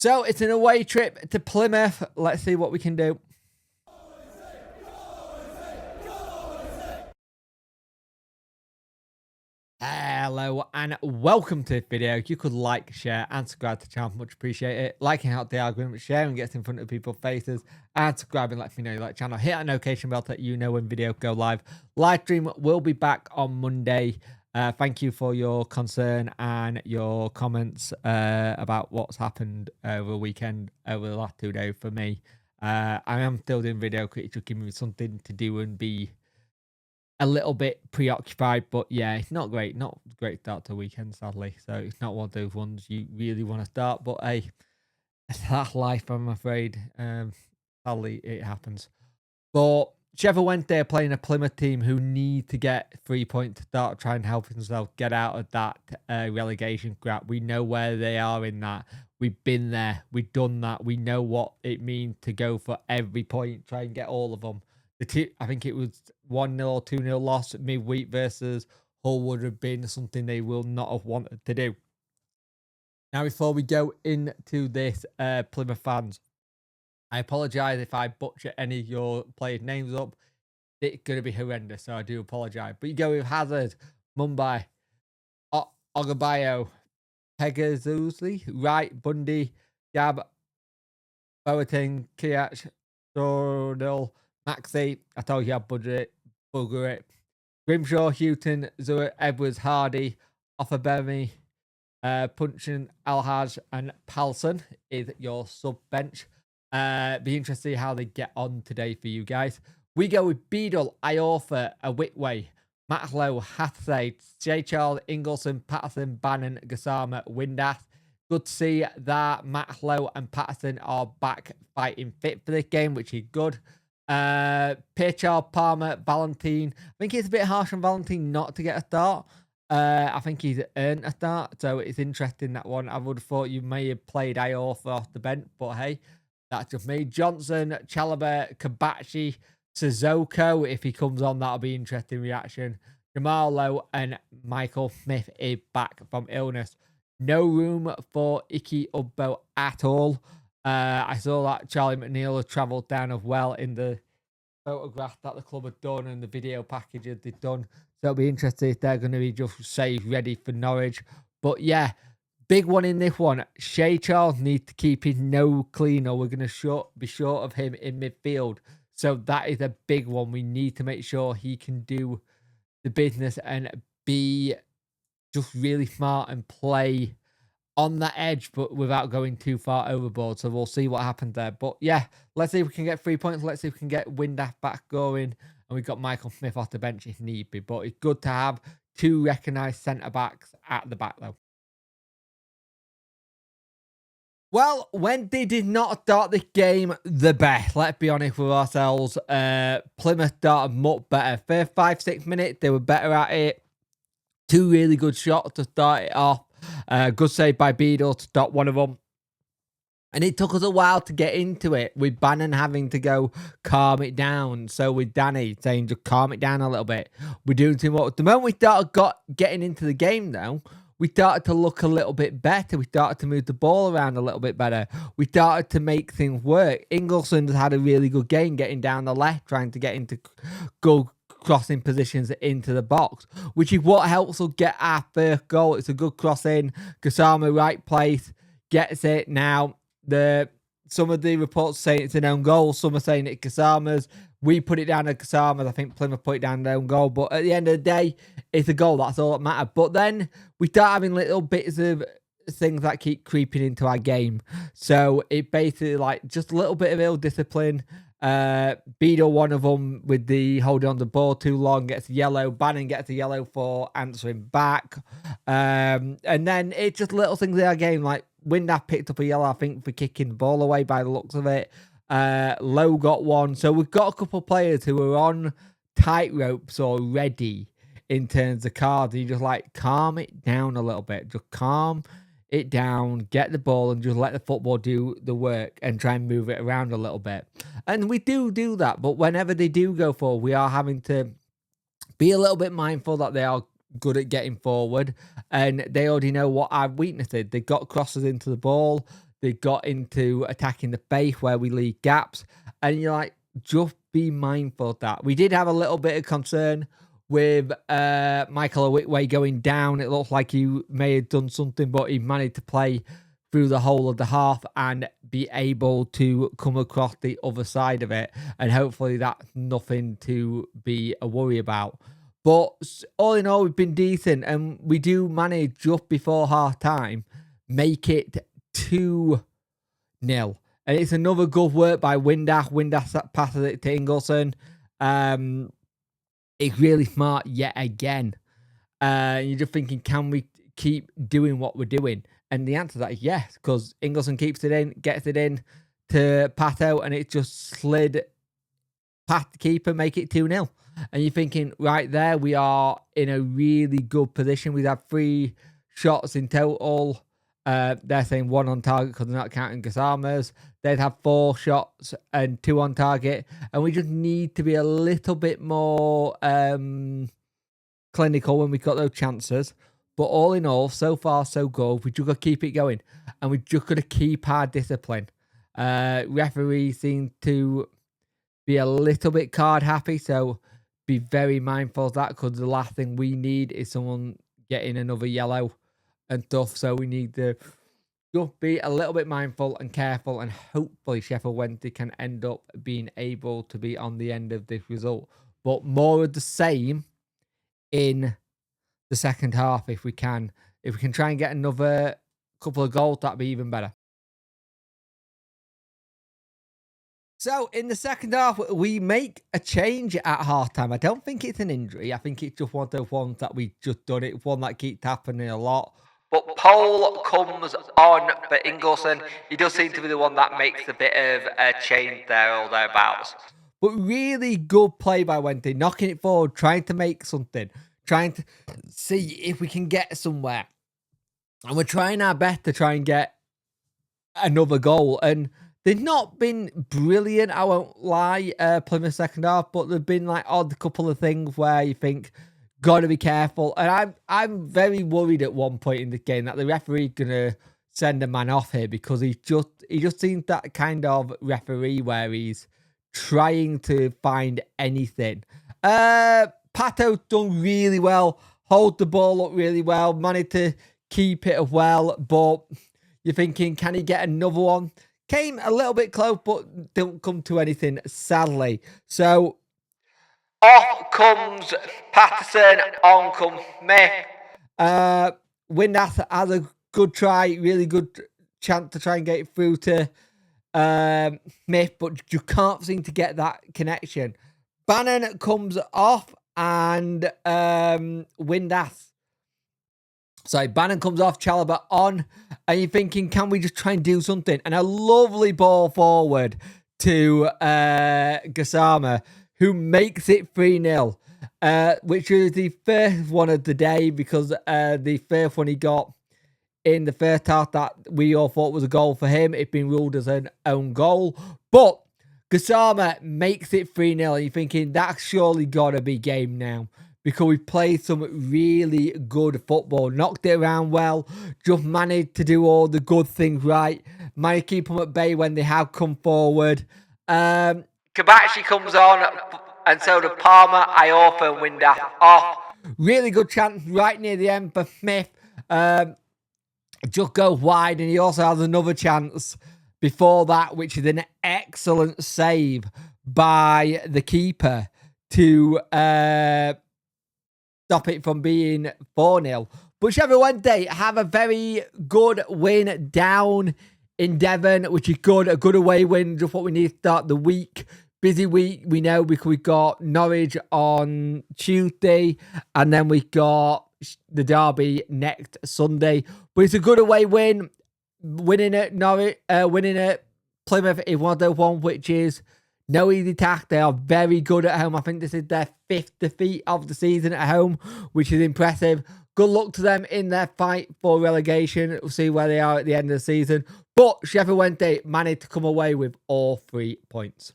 So it's an away trip to Plymouth. Let's see what we can do. Hello and welcome to this video. You could like, share and subscribe to the channel. Much appreciate it. Liking helps the algorithm, sharing gets in front of people's faces, and subscribing lets me know you like the channel. Hit that notification bell to let you know when videos go live. Live stream will be back on Monday. Thank you for your concern and your comments about what's happened over the weekend, over the last 2 days for me. I am still doing video because it's giving me something to do and be a little bit preoccupied, but yeah, it's not great. Not a great start to the weekend, sadly. So it's not one of those ones you really want to start, but hey, that's life, I'm afraid. Sadly, it happens. But Sheffield Wednesday are playing a Plymouth team who need to get 3 points to start trying to help themselves get out of that relegation crap. We know where they are in that. We've been there. We've done that. We know what it means to go for every point, try and get all of them. I think it was 1-0 or 2-0 loss midweek versus Hull would have been something they will not have wanted to do. Now, before we go into this, Plymouth fans, I apologise if I butcher any of your players' names up. It's going to be horrendous, so I do apologise. But you go with Hazard, Mumbai, Ogabayo, Pegazuzli, Wright, Bundy, Gab, Boateng, Kiach, Sordell, Maxey, I told you I'd bugger it. Grimshaw, Houghton, Zura, Edwards, Hardy, Offaberry, Punchin, Alhaj, and Palson is your sub bench. Be interested to see how they get on today for you guys. We go with Beadle, Iorfa, Whitway, Matlow, Hathaway, J. Charles, Ingleson, Patterson, Bannon, Gassama, Windass. Good to see that Matlow and Patterson are back fighting fit for this game, which is good. Pierre-Charles, Palmer, Valentine. I think it's a bit harsh on Valentine not to get a start. I think he's earned a start, so it's interesting, that one. I would have thought you may have played Iorfa off the bench, but hey, that's just me. Johnson, Chalobah, Kabachi, Sissoko. If he comes on, that'll be interesting reaction. Jamal Lowe and Michael Smith is back from illness. No room for Iki Ubbo at all. I saw that Charlie McNeil had travelled down as well in the photograph that the club had done and the video packages they'd done. So it'll be interesting if they're going to be just say ready for Norwich. But yeah, big one in this one. Shea Charles needs to keep his nose clean or we're going to be short of him in midfield. So that is a big one. We need to make sure he can do the business and be just really smart and play on that edge, but without going too far overboard. So we'll see what happens there. But yeah, let's see if we can get 3 points. Let's see if we can get Windass back going. And we've got Michael Smith off the bench if need be. But it's good to have two recognised centre-backs at the back, though. Well, when they did not start this game the best, let's be honest with ourselves, Plymouth started much better. First 5-6 minutes, they were better at it. Two really good shots to start it off. Good save by Beadle to stop one of them. And it took us a while to get into it, with Bannon having to go calm it down. So with Danny saying just calm it down a little bit. We're doing too much. The moment we started getting into the game though, we started to look a little bit better. We started to move the ball around a little bit better. We started to make things work. Ingelson's had a really good game getting down the left, trying to get into goal crossing positions into the box, which is what helps us get our first goal. It's a good cross in. Gassama, right place, gets it. Now, some of the reports say it's an own goal. Some are saying it's Gassama's. We put it down at Gassama's. I think Plymouth put it down their own goal. But at the end of the day, it's a goal. That's all that matters. But then we start having little bits of things that keep creeping into our game. So it basically like just a little bit of ill discipline. Beadle, one of them with the holding on the ball too long, gets a yellow. Bannon gets a yellow for answering back. And then it's just little things in our game, like Windass picked up a yellow, I think, for kicking the ball away by the looks of it. Lowe got one. So we've got a couple of players who are on tight ropes already in terms of cards. You just like calm it down a little bit. Just calm it down, get the ball and just let the football do the work and try and move it around a little bit. And we do that, but whenever they do go forward, we are having to be a little bit mindful that they are good at getting forward and they already know what our weakness is. They got crosses into the ball. They got into attacking the base where we leave gaps. And you're like, just be mindful of that. We did have a little bit of concern with Michael Whitway going down. It looked like he may have done something, but he managed to play through the whole of the half and be able to come across the other side of it. And hopefully that's nothing to be a worry about. But all in all, we've been decent, and we do manage just before half time, make it 2-0. And it's another good work by Windass. Windass passes it to Ingleson. It's really smart yet again. You're just thinking, can we keep doing what we're doing? And the answer to that is yes, because Ingleson keeps it in, gets it in to Pato, and it just slid past the keeper, make it 2-0. And you're thinking, right there, we are in a really good position. We've had 3 shots in total. They're saying 1 on target because they're not counting Gasama's. They'd have 4 shots and 2 on target. And we just need to be a little bit more clinical when we've got those chances. But all in all, so far, so good. We just got to keep it going. And we just got to keep our discipline. Referees seem to be a little bit card happy. So be very mindful of that, because the last thing we need is someone getting another yellow and stuff. So we need to just be a little bit mindful and careful, and hopefully Sheffield Wednesday can end up being able to be on the end of this result. But more of the same in the second half if we can. If we can try and get another couple of goals, that'd be even better. So, in the second half, we make a change at halftime. I don't think it's an injury. I think it's just one of those ones that we just done it. One that keeps happening a lot. But Paul comes on for Ingleson. He does seem to be the one that makes a bit of a change there or thereabouts. But really good play by Wednesday. Knocking it forward, trying to make something. Trying to see if we can get somewhere. And we're trying our best to try and get another goal. And they've not been brilliant, I won't lie, Plymouth second half, but there've been like odd couple of things where you think, got to be careful. And I'm very worried at one point in the game that the referee gonna send a man off here, because he just seems that kind of referee where he's trying to find anything. Pato's done really well, hold the ball up really well, managed to keep it well, but you're thinking, can he get another one? Came a little bit close, but didn't come to anything, sadly. So, off comes Patterson, on comes Smith. Windass has a good try, really good chance to try and get it through to Smith, but you can't seem to get that connection. Bannon comes off, and Bannon comes off, Chalobah on, and you're thinking, can we just try and do something? And a lovely ball forward to Gassama, who makes it 3-0, which is the first one of the day, because the first one he got in the first half that we all thought was a goal for him, it's been ruled as an own goal. But Gassama makes it 3-0, and you're thinking, that's surely got to be game now, because we played some really good football, knocked it around well, just managed to do all the good things right, managed to keep them at bay when they have come forward. Kabachi comes on, and so does Palmer, Iorfa, and Windass off. Really good chance right near the end for Smith. Just goes wide, and he also has another chance before that, which is an excellent save by the keeper to stop it from being 4-0. But Sheffield Wednesday have a very good win down in Devon, which is good. A good away win, just what we need to start the week. Busy week, we know, because we've got Norwich on Tuesday, and then we've got the derby next Sunday. But it's a good away win. Winning at Norwich, winning at Plymouth is one of those ones which is no easy task. They are very good at home. I think this is their 5th defeat of the season at home, which is impressive. Good luck to them in their fight for relegation. We'll see where they are at the end of the season. But Sheffield Wednesday managed to come away with all 3 points.